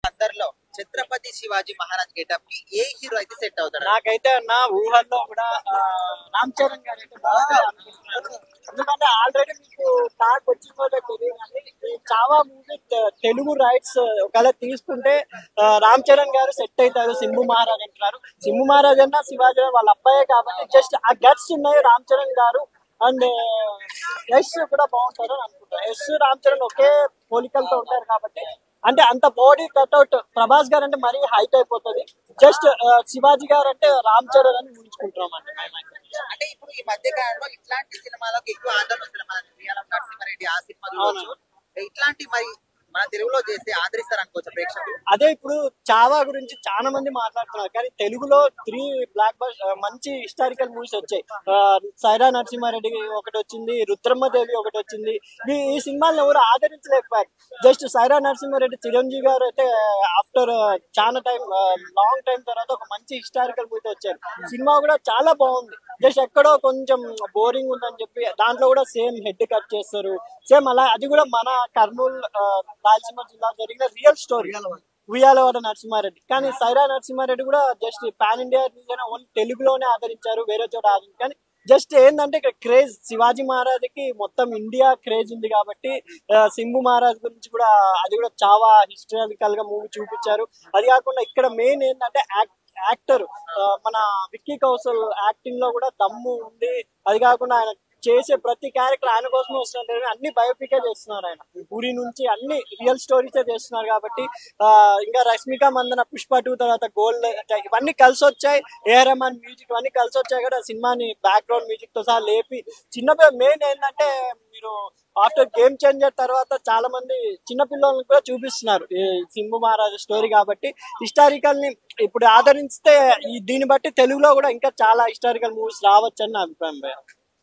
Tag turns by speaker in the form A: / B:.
A: అందరిలో ఛత్రపతి శివాజీ మహారాజ్ గెటప్ కి ఏ హీరో అయితే సెట్ అవుతాడు?
B: నాకైతే అన్న ఊహల్లో కూడా రామ్ చరణ్ గారు అయితే బాగుంటారు అనుకుంటున్నాను. ఎందుకంటే ఆల్రెడీ మీకు టాక్ వచ్చిందో తెలియదు కానీ ఈ చావా మూవీ తెలుగు రైట్స్ ఒకవేళ తీసుకుంటే రామ్ చరణ్ గారు సెట్ అవుతారు. సింబు మహారాజ్ అంటున్నారు. సింబు మహారాజ్ అన్న శివాజీ వాళ్ళ అబ్బాయే కాబట్టి జస్ట్ ఆ గట్స్ ఉన్నాయి రామ్ చరణ్ గారు. అండ్ యశ్ కూడా బాగుంటారు అని అనుకుంటారు. యశ్ రామ్ చరణ్ ఒకే పోలికలతో ఉంటారు కాబట్టి అంటే అంత బాడీ కట్అవుట్. ప్రభాస్ గారు అంటే మరీ హైట్ అయిపోతుంది. జస్ట్ శివాజీ గారు అంటే రామ్ చరణ్ అని ఊహించుకుంటున్నాం అంటే
A: అంటే ఇప్పుడు ఈ మధ్య కాలంలో ఇట్లాంటి సినిమాలకు ఎక్కువ ఆదరణ వస్తుంది. మన రియాల నరసింహారెడ్డి ఆ సినిమా చూడొచ్చు. ఇట్లాంటి మరి మన తెలుగులో చేస్తే ఆదరిస్తారు అనుకోవచ్చు ప్రేక్షకులు.
B: అదే ఇప్పుడు చావా గురించి చాలా మంది మాట్లాడుతున్నారు కానీ తెలుగులో 3 బ్లాక్ బస్ మంచి హిస్టారికల్ మూవీస్ వచ్చాయి. సైరా నరసింహారెడ్డి ఒకటి వచ్చింది, రుద్రమ్మదేవి ఒకటి వచ్చింది. ఈ సినిమాలను ఎవరు ఆదరించలేకపోయారు. జస్ట్ సైరా నరసింహారెడ్డి చిరంజీవి గారు అయితే ఆఫ్టర్ చాలా టైం లాంగ్ టైం తర్వాత ఒక మంచి హిస్టారికల్ మూవీ వచ్చారు. సినిమా కూడా చాలా బాగుంది. జస్ట్ ఎక్కడో కొంచెం బోరింగ్ ఉందని చెప్పి దాంట్లో కూడా సేమ్ హెడ్ కట్ చేస్తారు. సేమ్ అలా అది కూడా మన కర్నూలు రాయలసీమ జిల్లా జరిగిన రియల్ స్టోరీ ఉయ్యాలవాడ నరసింహారెడ్డి. కానీ సైరా నరసింహారెడ్డి కూడా జస్ట్ పాన్ ఇండియా ఓన్లీ తెలుగులోనే ఆదరించారు, వేరే చోట ఆదరించారు. కానీ జస్ట్ ఏంటంటే ఇక్కడ క్రేజ్ శివాజీ మహారాజ్ కి మొత్తం ఇండియా క్రేజ్ ఉంది కాబట్టి సింబు మహారాజ్ గురించి కూడా అది కూడా చాలా హిస్టారికల్ గా మూవీ చూపించారు. అది కాకుండా ఇక్కడ మెయిన్ ఏంటంటే యాక్టర్ మన విక్కీ కౌశల్ యాక్టింగ్ లో కూడా దమ్ము ఉంది. అది కాకుండా ఆయన చేసే ప్రతి క్యారెక్టర్ ఆయన కోసమే వస్తున్నారు. అన్ని బయోపిక్ చేస్తున్నారు. ఆయన ఊరి నుంచి అన్ని రియల్ స్టోరీస్ చేస్తున్నారు కాబట్టి ఇంకా రష్మిక మందన పుష్ప 2 తర్వాత గోల్డ్ ఇవన్నీ కలిసి వచ్చాయి. ఏఆర్ రెహమాన్ మ్యూజిక్ ఇవన్నీ కలిసి వచ్చాయి కూడా సినిమాని బ్యాక్గ్రౌండ్ మ్యూజిక్ తో సహా లేపి చిన్న మెయిన్ ఏంటంటే మీరు ఆఫ్టర్ గేమ్ చేంజర్ తర్వాత చాలా మంది చిన్న పిల్లలను కూడా చూపిస్తున్నారు ఈ సింబు మహారాజు స్టోరీ కాబట్టి హిస్టారికల్ ని ఇప్పుడు ఆదరిస్తే దీన్ని బట్టి తెలుగులో కూడా ఇంకా చాలా హిస్టారికల్ మూవీస్ రావచ్చు అని నా అభిప్రాయం.